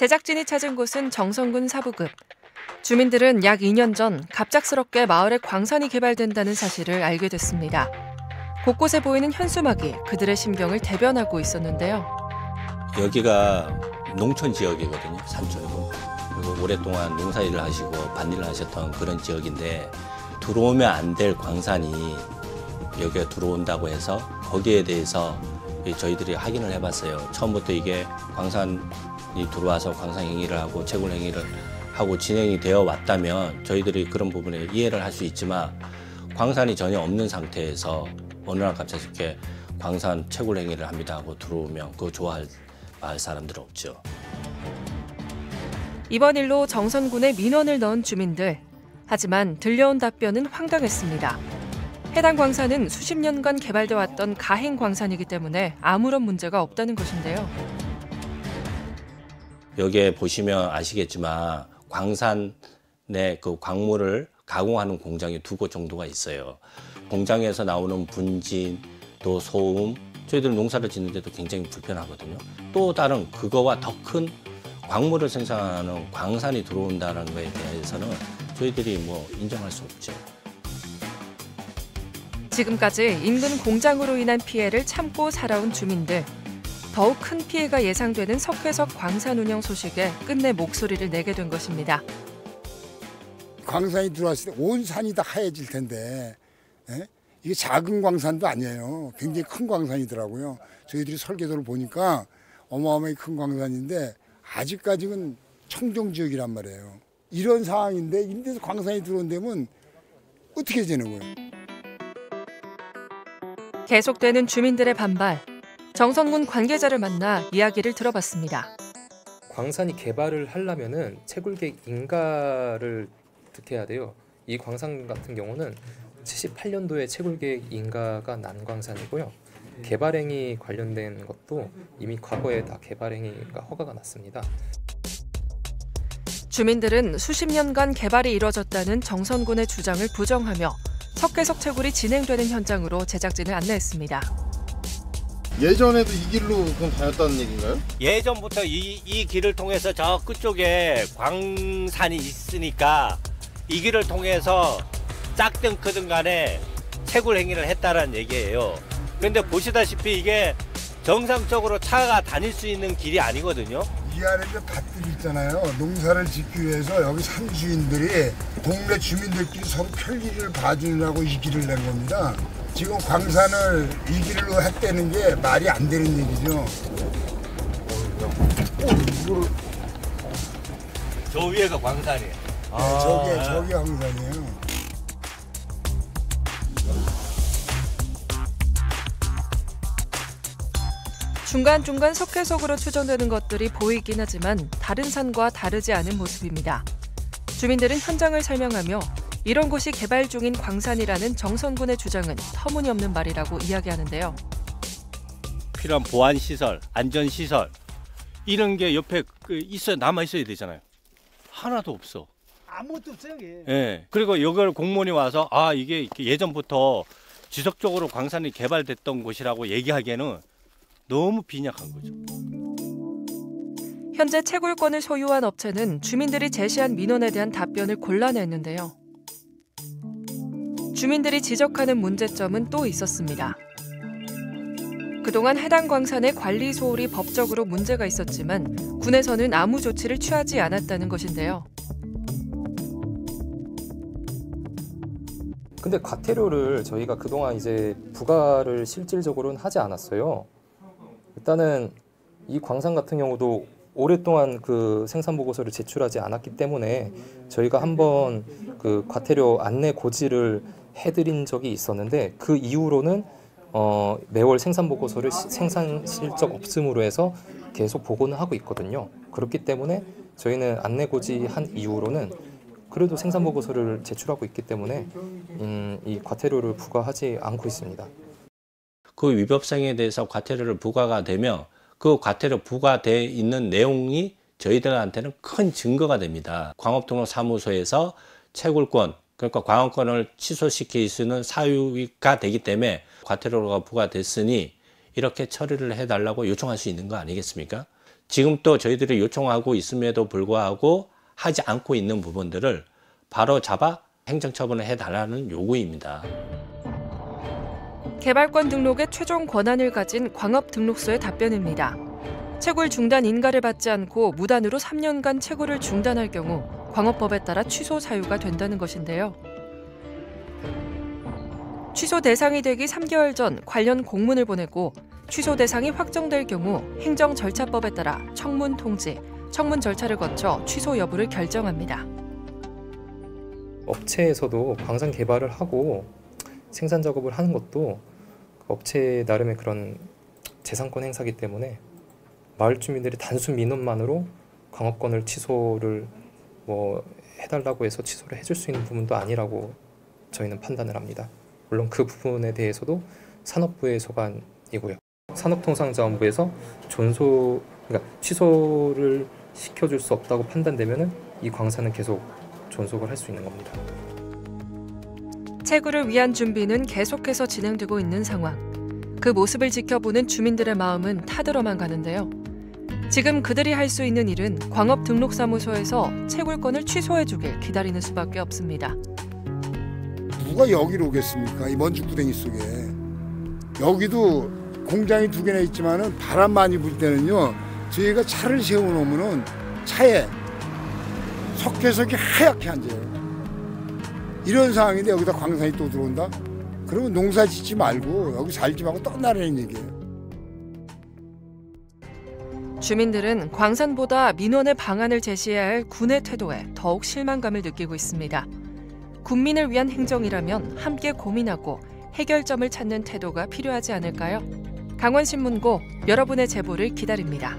제작진이 찾은 곳은 정선군 사부급. 주민들은 약 2년 전 갑작스럽게 마을에 광산이 개발된다는 사실을 알게 됐습니다. 곳곳에 보이는 현수막이 그들의 심경을 대변하고 있었는데요. 여기가 농촌 지역이거든요. 산촌이고. 그리고 오랫동안 농사일을 하시고 밭일을 하셨던 그런 지역인데 들어오면 안 될 광산이 여기에 들어온다고 해서 거기에 대해서 저희들이 확인을 해봤어요. 처음부터 이게 광산이 들어와서 광산 행위를 하고 채굴 행위를 하고 진행이 되어 왔다면 저희들이 그런 부분에 이해를 할 수 있지만 광산이 전혀 없는 상태에서 어느 날 갑자기 이렇게 광산 채굴 행위를 합니다 하고 들어오면 그거 좋아할 마을 사람들은 없죠. 이번 일로 정선군에 민원을 넣은 주민들. 하지만 들려온 답변은 황당했습니다. 해당 광산은 수십 년간 개발돼 왔던 가행 광산이기 때문에 아무런 문제가 없다는 것인데요. 여기에 보시면 아시겠지만 광산의 그 광물을 가공하는 공장이 2곳 정도가 있어요. 공장에서 나오는 분진, 또 소음, 저희들 농사를 짓는데도 굉장히 불편하거든요. 또 다른 그거와 더 큰 광물을 생산하는 광산이 들어온다는 것에 대해서는 저희들이 인정할 수 없죠. 지금까지 인근 공장으로 인한 피해를 참고 살아온 주민들. 더욱 큰 피해가 예상되는 석회석 광산 운영 소식에 끝내 목소리를 내게 된 것입니다. 광산이 들어왔을 때 온 산이 다 하얘질 텐데 이게 작은 광산도 아니에요. 굉장히 큰 광산이더라고요. 저희들이 설계도를 보니까 어마어마하게 큰 광산인데 아직까지는 청정 지역이란 말이에요. 이런 상황인데 이런데서 광산이 들어온다면 어떻게 되는 거예요? 계속되는 주민들의 반발. 정선군 관계자를 만나 이야기를 들어봤습니다. 광산이 개발을 하려면은 채굴객 인가를 득해야 돼요. 이 광산 같은 경우는 78년도에 채굴객 인가가 난 광산이고요. 개발행위 관련된 것도 이미 과거에 다 개발행위가 허가가 났습니다. 주민들은 수십 년간 개발이 이뤄졌다는 정선군의 주장을 부정하며 석회석 채굴이 진행되는 현장으로 제작진을 안내했습니다. 예전에도 이 길로 그럼 다녔다는 얘기인가요? 예전부터 이 길을 통해서 저 끝쪽에 광산이 있으니까 이 길을 통해서 작든 크든 간에 채굴 행위를 했다는 얘기예요. 그런데 보시다시피 이게 정상적으로 차가 다닐 수 있는 길이 아니거든요. 이 안에 이제 밭들이 있잖아요. 농사를 짓기 위해서 여기 산주인들이 동네 주민들끼리 서로 편리를 봐주려고 이 길을 낸 겁니다. 지금 광산을 이 길로 했다는 게 말이 안 되는 얘기죠. 저 위에가 광산이에요. 네, 저게 광산이에요. 중간중간 석회석으로 추정되는 것들이 보이긴 하지만 다른 산과 다르지 않은 모습입니다. 주민들은 현장을 설명하며 이런 곳이 개발 중인 광산이라는 정선군의 주장은 터무니없는 말이라고 이야기하는데요. 필요한 보안시설, 안전시설 이런 게 옆에 남아있어야 되잖아요. 하나도 없어. 아무것도 없어요. 이게. 예. 그리고 이걸 공무원이 와서 이게 예전부터 지속적으로 광산이 개발됐던 곳이라고 얘기하기에는 너무 빈약한 거죠. 현재 채굴권을 소유한 업체는 주민들이 제시한 민원에 대한 답변을 곤란했는데요. 주민들이 지적하는 문제점은 또 있었습니다. 그동안 해당 광산의 관리 소홀이 법적으로 문제가 있었지만 군에서는 아무 조치를 취하지 않았다는 것인데요. 근데 과태료를 저희가 그동안 이제 부과를 실질적으로는 하지 않았어요. 일단은 이 광산 같은 경우도 오랫동안 그 생산 보고서를 제출하지 않았기 때문에 저희가 한번 그 과태료 안내 고지를 해드린 적이 있었는데 그 이후로는 매월 생산 보고서를 생산 실적 없음으로 해서 계속 보고는 하고 있거든요. 그렇기 때문에 저희는 안내 고지한 이후로는 그래도 생산 보고서를 제출하고 있기 때문에 이 과태료를 부과하지 않고 있습니다. 그 위법성에 대해서 과태료를 부과가 되면 그 과태료 부과돼 있는 내용이 저희들한테는 큰 증거가 됩니다. 광업등록사무소에서 채굴권, 그러니까 광업권을 취소시킬 수 있는 사유가 되기 때문에 과태료가 부과됐으니 이렇게 처리를 해달라고 요청할 수 있는 거 아니겠습니까? 지금 또 저희들이 요청하고 있음에도 불구하고 하지 않고 있는 부분들을 바로 잡아 행정처분을 해달라는 요구입니다. 개발권 등록의 최종 권한을 가진 광업등록소의 답변입니다. 채굴 중단 인가를 받지 않고 무단으로 3년간 채굴을 중단할 경우 광업법에 따라 취소 사유가 된다는 것인데요. 취소 대상이 되기 3개월 전 관련 공문을 보내고 취소 대상이 확정될 경우 행정절차법에 따라 청문 통지, 청문 절차를 거쳐 취소 여부를 결정합니다. 업체에서도 광산 개발을 하고 생산 작업을 하는 것도 업체 나름의 그런 재산권 행사기 때문에 마을 주민들이 단순 민원만으로 광업권을 취소를 해달라고 해서 취소를 해줄 수 있는 부분도 아니라고 저희는 판단을 합니다. 물론 그 부분에 대해서도 산업부의 소관이고요. 산업통상자원부에서 그러니까 취소를 시켜줄 수 없다고 판단되면은 이 광산은 계속 존속을 할 수 있는 겁니다. 채굴을 위한 준비는 계속해서 진행되고 있는 상황. 그 모습을 지켜보는 주민들의 마음은 타들어만 가는데요. 지금 그들이 할 수 있는 일은 광업등록사무소에서 채굴권을 취소해주길 기다리는 수밖에 없습니다. 누가 여기로 오겠습니까? 이 먼 죽구덩이 속에. 여기도 공장이 2개나 있지만은 바람 많이 불 때는요, 저희가 차를 세워놓으면은 차에 석회석이 하얗게 앉아요. 이런 상황인데 여기다 광산이 또 들어온다? 그러면 농사 짓지 말고 여기 살지 말고 떠나라는 얘기예요. 주민들은 광산보다 민원의 방안을 제시해야 할 군의 태도에 더욱 실망감을 느끼고 있습니다. 국민을 위한 행정이라면 함께 고민하고 해결점을 찾는 태도가 필요하지 않을까요? 강원신문고 여러분의 제보를 기다립니다.